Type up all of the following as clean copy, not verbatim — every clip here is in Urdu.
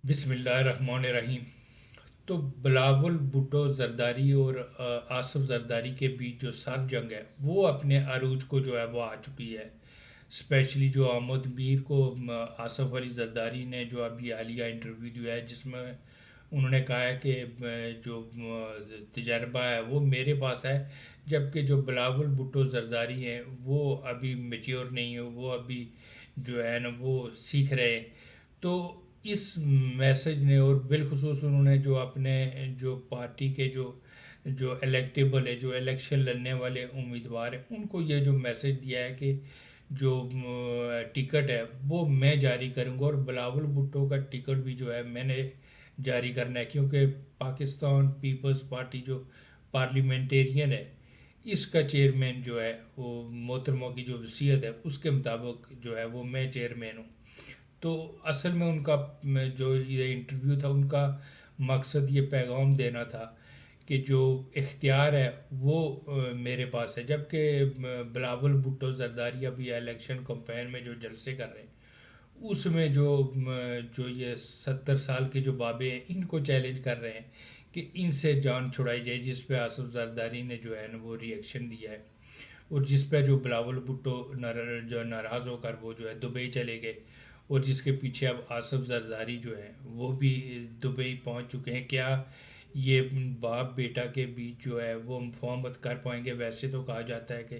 بسم اللہ الرحمن الرحیم۔ تو بلاول بھٹو زرداری اور آصف زرداری کے بیچ جو سر جنگ ہے وہ اپنے عروج کو جو ہے وہ آ چکی ہے۔ اسپیشلی جو احمد میر کو آصف علی زرداری نے جو ابھی حالیہ انٹرویو دیا ہے جس میں انہوں نے کہا ہے کہ جو تجربہ ہے وہ میرے پاس ہے، جبکہ جو بلاول بھٹو زرداری ہیں وہ ابھی میچیور نہیں ہے، وہ ابھی جو ہے نا وہ سیکھ رہے ہیں۔ تو اس میسج نے اور بالخصوص انہوں نے جو اپنے جو پارٹی کے جو جو الیکٹیبل ہے، جو الیکشن لڑنے والے امیدوار ہیں، ان کو یہ جو میسج دیا ہے کہ جو ٹکٹ ہے وہ میں جاری کروں گا، اور بلاول بھٹو کا ٹکٹ بھی جو ہے میں نے جاری کرنا ہے، کیونکہ پاکستان پیپلز پارٹی جو پارلیمنٹیرین ہے اس کا چیئرمین جو ہے وہ محترمہ کی جو وصیت ہے اس کے مطابق جو ہے وہ میں چیئرمین ہوں۔ تو اصل میں ان کا جو یہ انٹرویو تھا ان کا مقصد یہ پیغام دینا تھا کہ جو اختیار ہے وہ میرے پاس ہے، جبکہ بلاول بھٹو زرداری ابھی الیکشن کمپین میں جو جلسے کر رہے ہیں اس میں جو یہ 70 سال کے جو بابے ہیں ان کو چیلنج کر رہے ہیں کہ ان سے جان چھڑائی جائے، جس پہ آصف زرداری نے جو ہے نا وہ ریئیکشن دیا ہے، اور جس پہ جو بلاول بھٹو جو ناراض ہو کر وہ جو ہے دبئی چلے گئے، اور جس کے پیچھے اب آصف زرداری جو ہے وہ بھی دبئی پہنچ چکے ہیں۔ کیا یہ باپ بیٹا کے بیچ جو ہے وہ مفاہمت کر پائیں گے؟ ویسے تو کہا جاتا ہے کہ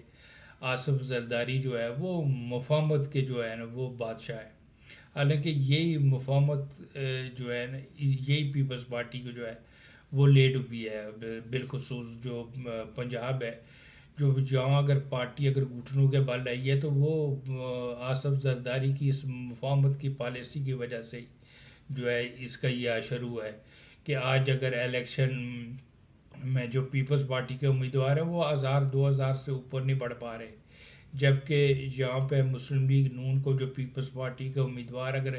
آصف زرداری جو ہے وہ مفاہمت کے جو ہے نا وہ بادشاہ ہے، حالانکہ یہی مفاہمت جو ہے نا یہی پیپلز پارٹی کو جو ہے وہ لیٹ ہوئی ہے، بالخصوص جو پنجاب ہے، جو جہاں اگر پارٹی اگر گھٹنوں کے بل رہی ہے تو وہ آصف زرداری کی اس مفاہمت کی پالیسی کی وجہ سے جو ہے اس کا یہ اشر ہوا ہے کہ آج اگر الیکشن میں جو پیپلز پارٹی کے امیدوار ہیں وہ 1000 2000 سے اوپر نہیں بڑھ پا رہے، جبکہ یہاں پہ مسلم لیگ نون کو جو پیپلز پارٹی کے امیدوار اگر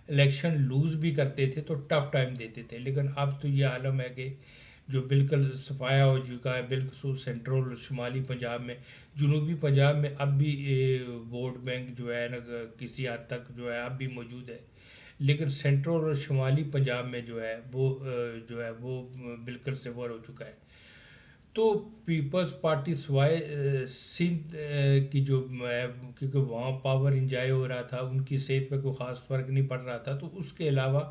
الیکشن لوز بھی کرتے تھے تو ٹف ٹائم دیتے تھے، لیکن اب تو یہ عالم ہے کہ جو بالکل صفایا ہو چکا ہے، بالخصوص سینٹرل اور شمالی پنجاب میں۔ جنوبی پنجاب میں اب بھی ووٹ بینک جو ہے نا کسی حد تک جو ہے اب بھی موجود ہے، لیکن سینٹرل اور شمالی پنجاب میں جو ہے وہ جو ہے وہ بالکل صفر ہو چکا ہے۔ تو پیپلز پارٹی سوائے سندھ کی جو ہے، کیونکہ وہاں پاور انجوائے ہو رہا تھا، ان کی صحت پہ کوئی خاص فرق نہیں پڑ رہا تھا، تو اس کے علاوہ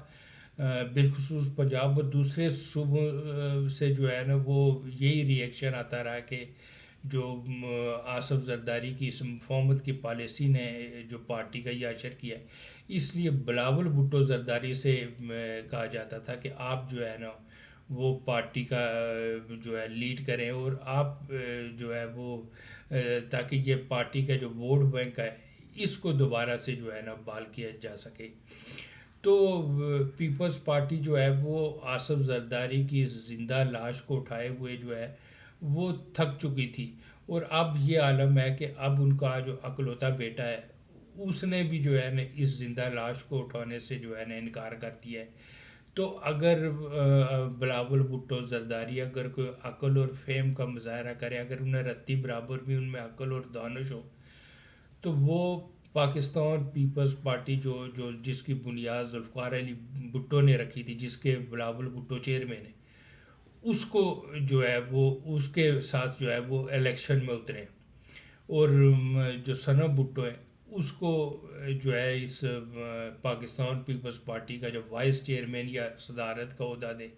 بالخصوص پنجاب اور دوسرے صوبوں سے جو ہے نا وہ یہی ریئیکشن آتا رہا کہ جو آصف زرداری کی اس مفاہمت کی پالیسی نے جو پارٹی کا یہ اشر کیا ہے، اس لیے بلاول بھٹو زرداری سے کہا جاتا تھا کہ آپ جو ہے نا وہ پارٹی کا جو ہے لیڈ کریں، اور آپ جو ہے وہ تاکہ یہ پارٹی کا جو ووٹ بینک ہے اس کو دوبارہ سے جو ہے نا بحال کیا جا سکے۔ تو پیپلز پارٹی جو ہے وہ آصف زرداری کی زندہ لاش کو اٹھائے ہوئے جو ہے وہ تھک چکی تھی، اور اب یہ عالم ہے کہ اب ان کا جو اکلوتا بیٹا ہے اس نے بھی جو ہے نا اس زندہ لاش کو اٹھانے سے جو ہے نا انکار کر دیا ہے۔ تو اگر بلاول بھٹو زرداری اگر کوئی عقل اور فہم کا مظاہرہ کرے، اگر انہیں رتی برابر بھی ان میں عقل اور دانش ہو، تو وہ پاکستان پیپلز پارٹی جو جس کی بنیاد ذوالفقار علی بھٹو نے رکھی تھی، جس کے بلاول بھٹو چیئرمین ہے، اس کو جو ہے وہ اس کے ساتھ جو ہے وہ الیکشن میں اترے، اور جو صنم بھٹو ہے اس کو جو ہے اس پاکستان پیپلز پارٹی کا جو وائس چیئرمین یا صدارت کا عہدہ دے،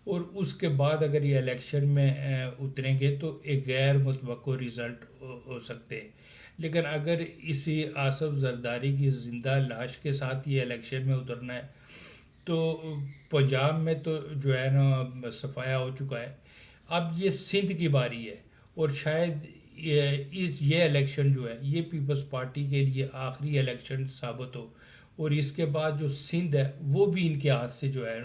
اور اس کے بعد اگر یہ الیکشن میں اتریں گے تو ایک غیر متوقع رزلٹ ہو سکتے ہیں۔ لیکن اگر اسی آصف زرداری کی زندہ لاش کے ساتھ یہ الیکشن میں اترنا ہے تو پنجاب میں تو جو ہے نا صفایا ہو چکا ہے، اب یہ سندھ کی باری ہے، اور شاید یہ الیکشن جو ہے یہ پیپلز پارٹی کے لیے آخری الیکشن ثابت ہو، اور اس کے بعد جو سندھ ہے وہ بھی ان کے ہاتھ سے جو ہے